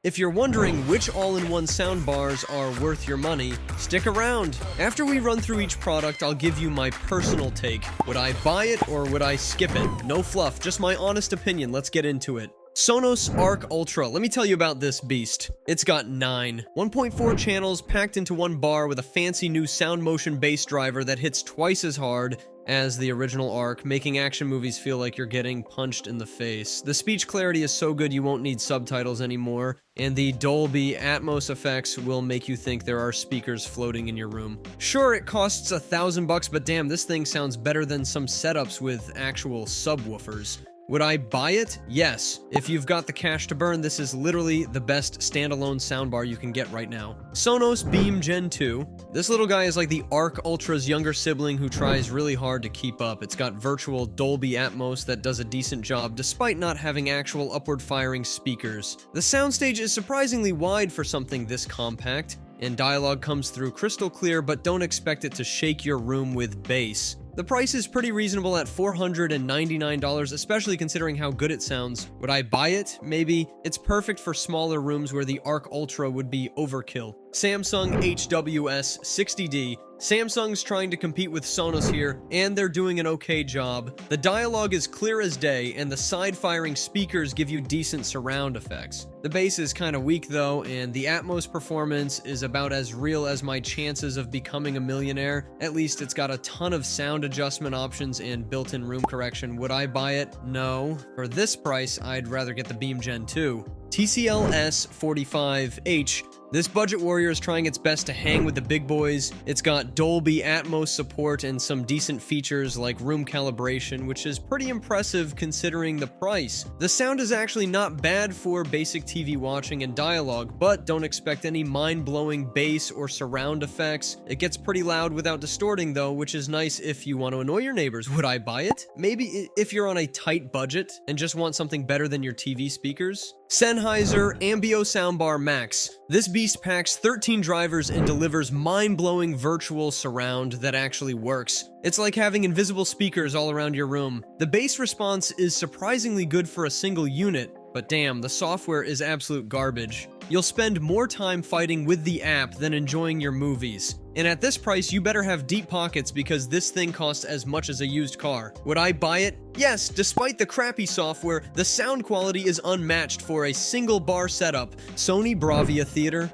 If you're wondering which all-in-one soundbars are worth your money, stick around. After we run through each product, I'll give you my personal take. Would I buy it or would I skip it? No fluff, just my honest opinion. Let's get into it. Sonos Arc Ultra. Let me tell you about this beast. It's got 1.4 channels packed into one bar with a fancy new sound motion bass driver that hits twice as hard as the original Arc, making action movies feel like you're getting punched in the face. The speech clarity is so good you won't need subtitles anymore, and the Dolby Atmos effects will make you think there are speakers floating in your room. Sure, it costs $1,000, but damn, this thing sounds better than some setups with actual subwoofers. Would I buy it? Yes. If you've got the cash to burn, this is literally the best standalone soundbar you can get right now. Sonos Beam Gen 2. This little guy is like the Arc Ultra's younger sibling who tries really hard to keep up. It's got virtual Dolby Atmos that does a decent job despite not having actual upward-firing speakers. The soundstage is surprisingly wide for something this compact, and dialogue comes through crystal clear, but don't expect it to shake your room with bass. The price is pretty reasonable at $499, especially considering how good it sounds. Would I buy it? Maybe. It's perfect for smaller rooms where the Arc Ultra would be overkill. Samsung HWS 60D. Samsung's trying to compete with Sonos here, and they're doing an okay job. The dialogue is clear as day, and the side-firing speakers give you decent surround effects. The bass is kinda weak though, and the Atmos performance is about as real as my chances of becoming a millionaire. At least it's got a ton of sound adjustment options and built-in room correction. Would I buy it? No. For this price, I'd rather get the Beam Gen 2. TCL S45H. This budget warrior is trying its best to hang with the big boys. It's got Dolby Atmos support and some decent features like room calibration, which is pretty impressive considering the price. The sound is actually not bad for basic TV watching and dialogue, but don't expect any mind-blowing bass or surround effects. It gets pretty loud without distorting though, which is nice if you want to annoy your neighbors. Would I buy it? Maybe if you're on a tight budget and just want something better than your TV speakers. Sennheiser Ambio Soundbar Max. This beast packs 13 drivers and delivers mind-blowing virtual surround that actually works. It's like having invisible speakers all around your room. The bass response is surprisingly good for a single unit, but damn, the software is absolute garbage. You'll spend more time fighting with the app than enjoying your movies. And at this price, you better have deep pockets because this thing costs as much as a used car. Would I buy it? Yes, despite the crappy software, the sound quality is unmatched for a single bar setup. Sony Bravia Theater.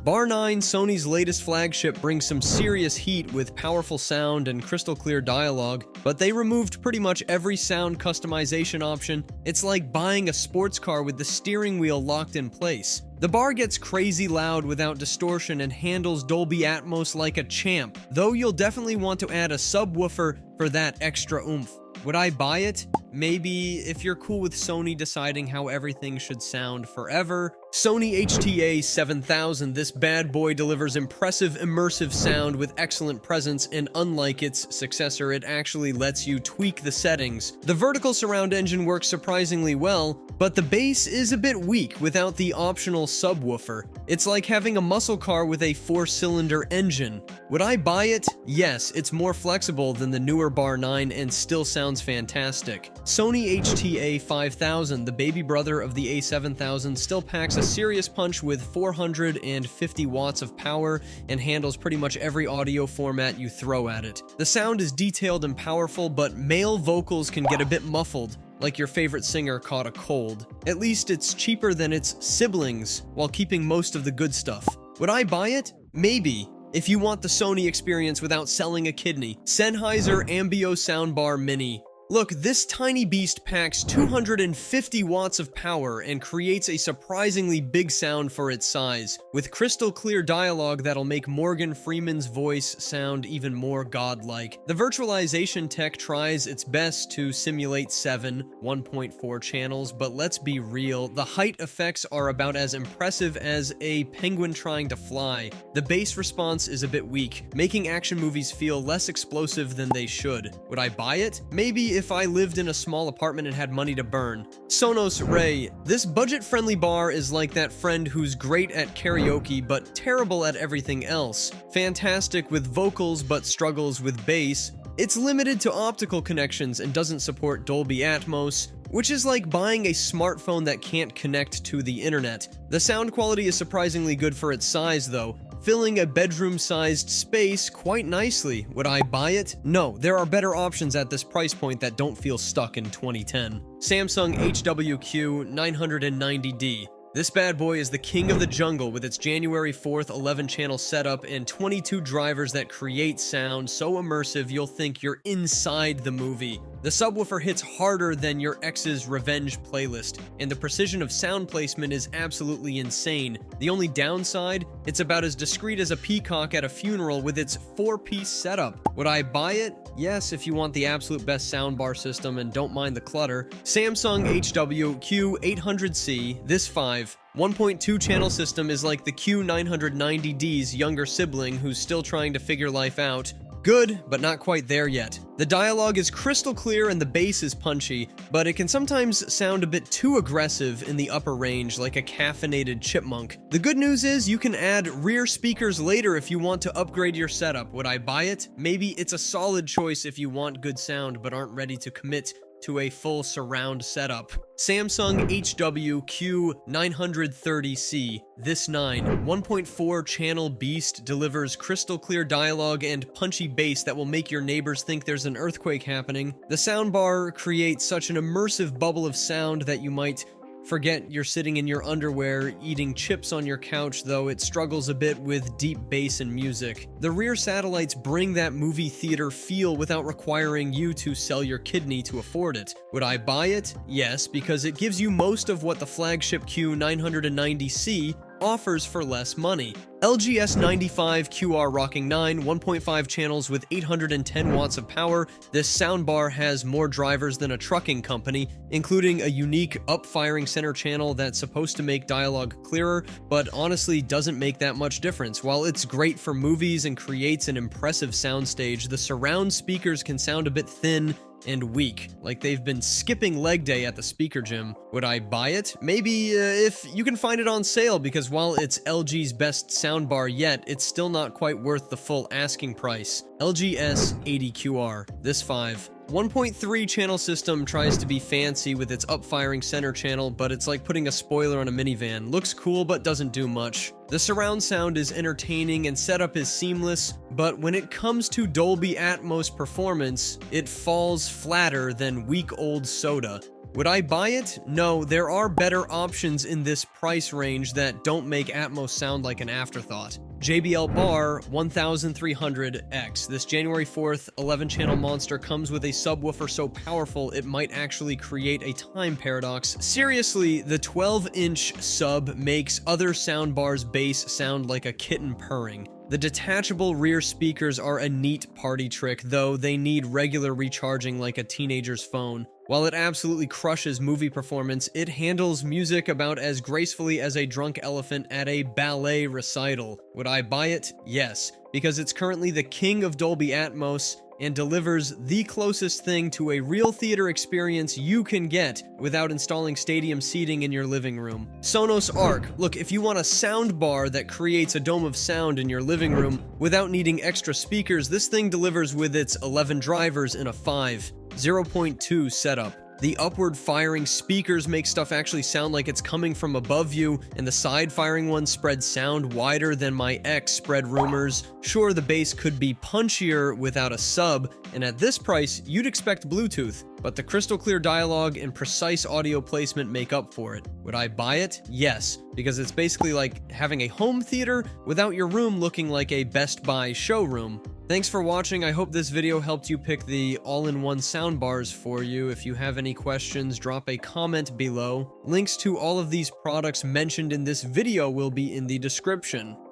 Bar 9, Sony's latest flagship, brings some serious heat with powerful sound and crystal clear dialogue, but they removed pretty much every sound customization option. It's like buying a sports car with the steering wheel locked in place. The bar gets crazy loud without distortion and handles Dolby Atmos like a champ, though you'll definitely want to add a subwoofer for that extra oomph. Would I buy it? Maybe, if you're cool with Sony deciding how everything should sound forever. Sony HTA 7000, this bad boy delivers impressive immersive sound with excellent presence, and unlike its successor, it actually lets you tweak the settings. The vertical surround engine works surprisingly well, but the bass is a bit weak without the optional subwoofer. It's like having a muscle car with a 4-cylinder engine. Would I buy it? Yes, it's more flexible than the newer Bar 9 and still sounds fantastic. Sony HTA 5000, the baby brother of the A7000, still packs a serious punch with 450 watts of power and handles pretty much every audio format you throw at it. The sound is detailed and powerful, but male vocals can get a bit muffled, like your favorite singer caught a cold. At least it's cheaper than its siblings, while keeping most of the good stuff. Would I buy it? Maybe, if you want the Sony experience without selling a kidney. Sennheiser Ambio Soundbar Mini. Look, this tiny beast packs 250 watts of power and creates a surprisingly big sound for its size, with crystal clear dialogue that'll make Morgan Freeman's voice sound even more godlike. The virtualization tech tries its best to simulate 1.4 channels, but let's be real, the height effects are about as impressive as a penguin trying to fly. The bass response is a bit weak, making action movies feel less explosive than they should. Would I buy it? Maybe if I lived in a small apartment and had money to burn. Sonos Ray. This budget-friendly bar is like that friend who's great at karaoke but terrible at everything else. Fantastic with vocals but struggles with bass. It's limited to optical connections and doesn't support Dolby Atmos, which is like buying a smartphone that can't connect to the internet. The sound quality is surprisingly good for its size though, filling a bedroom-sized space quite nicely. Would I buy it? No, there are better options at this price point that don't feel stuck in 2010. Samsung HWQ 990D. This bad boy is the king of the jungle with its January 4th 11-channel setup and 22 drivers that create sound so immersive you'll think you're inside the movie. The subwoofer hits harder than your ex's revenge playlist, and the precision of sound placement is absolutely insane. The only downside, it's about as discreet as a peacock at a funeral with its 4-piece setup. Would I buy it? Yes, if you want the absolute best soundbar system and don't mind the clutter. Samsung HWQ 800C, this 1.2 channel system is like the Q990D's younger sibling who's still trying to figure life out. Good, but not quite there yet. The dialogue is crystal clear and the bass is punchy, but it can sometimes sound a bit too aggressive in the upper range, like a caffeinated chipmunk. The good news is you can add rear speakers later if you want to upgrade your setup. Would I buy it? Maybe it's a solid choice if you want good sound but aren't ready to commit to a full surround setup. Samsung HWQ 930C, this 1.4 channel beast delivers crystal clear dialogue and punchy bass that will make your neighbors think there's an earthquake happening. The soundbar creates such an immersive bubble of sound that you might forget you're sitting in your underwear eating chips on your couch, though it struggles a bit with deep bass and music. The rear satellites bring that movie theater feel without requiring you to sell your kidney to afford it. Would I buy it? Yes, because it gives you most of what the flagship Q990C offers for less money. LG S95 QR Rocking 9, 1.5 channels with 810 watts of power. This soundbar has more drivers than a trucking company, including a unique up-firing center channel that's supposed to make dialogue clearer, but honestly doesn't make that much difference. While it's great for movies and creates an impressive soundstage, the surround speakers can sound a bit thin and weak, like they've been skipping leg day at the speaker gym. Would I buy it? Maybe if you can find it on sale, because while it's LG's best soundbar yet, it's still not quite worth the full asking price. LG S80QR, this 1.3 channel system tries to be fancy with its up-firing center channel, but it's like putting a spoiler on a minivan. Looks cool, but doesn't do much. The surround sound is entertaining and setup is seamless, but when it comes to Dolby Atmos performance, it falls flatter than week-old soda. Would I buy it? No, there are better options in this price range that don't make Atmos sound like an afterthought. JBL Bar 1300X. This January 4th 11-channel monster comes with a subwoofer so powerful it might actually create a time paradox. Seriously, the 12-inch sub makes other soundbars' bass sound like a kitten purring. The detachable rear speakers are a neat party trick, though they need regular recharging like a teenager's phone. While it absolutely crushes movie performance, it handles music about as gracefully as a drunk elephant at a ballet recital. Would I buy it? Yes, because it's currently the king of Dolby Atmos and delivers the closest thing to a real theater experience you can get without installing stadium seating in your living room. Sonos Arc. Look, if you want a sound bar that creates a dome of sound in your living room without needing extra speakers, this thing delivers with its 11 drivers in a 0.2 setup. The upward firing speakers make stuff actually sound like it's coming from above you, and the side firing ones spread sound wider than my ex spread rumors. Sure, the bass could be punchier without a sub, and at this price, you'd expect Bluetooth, but the crystal clear dialogue and precise audio placement make up for it. Would I buy it? Yes, because it's basically like having a home theater without your room looking like a Best Buy showroom. Thanks for watching. I hope this video helped you pick the all-in-one soundbars for you. If you have any questions, drop a comment below. Links to all of these products mentioned in this video will be in the description.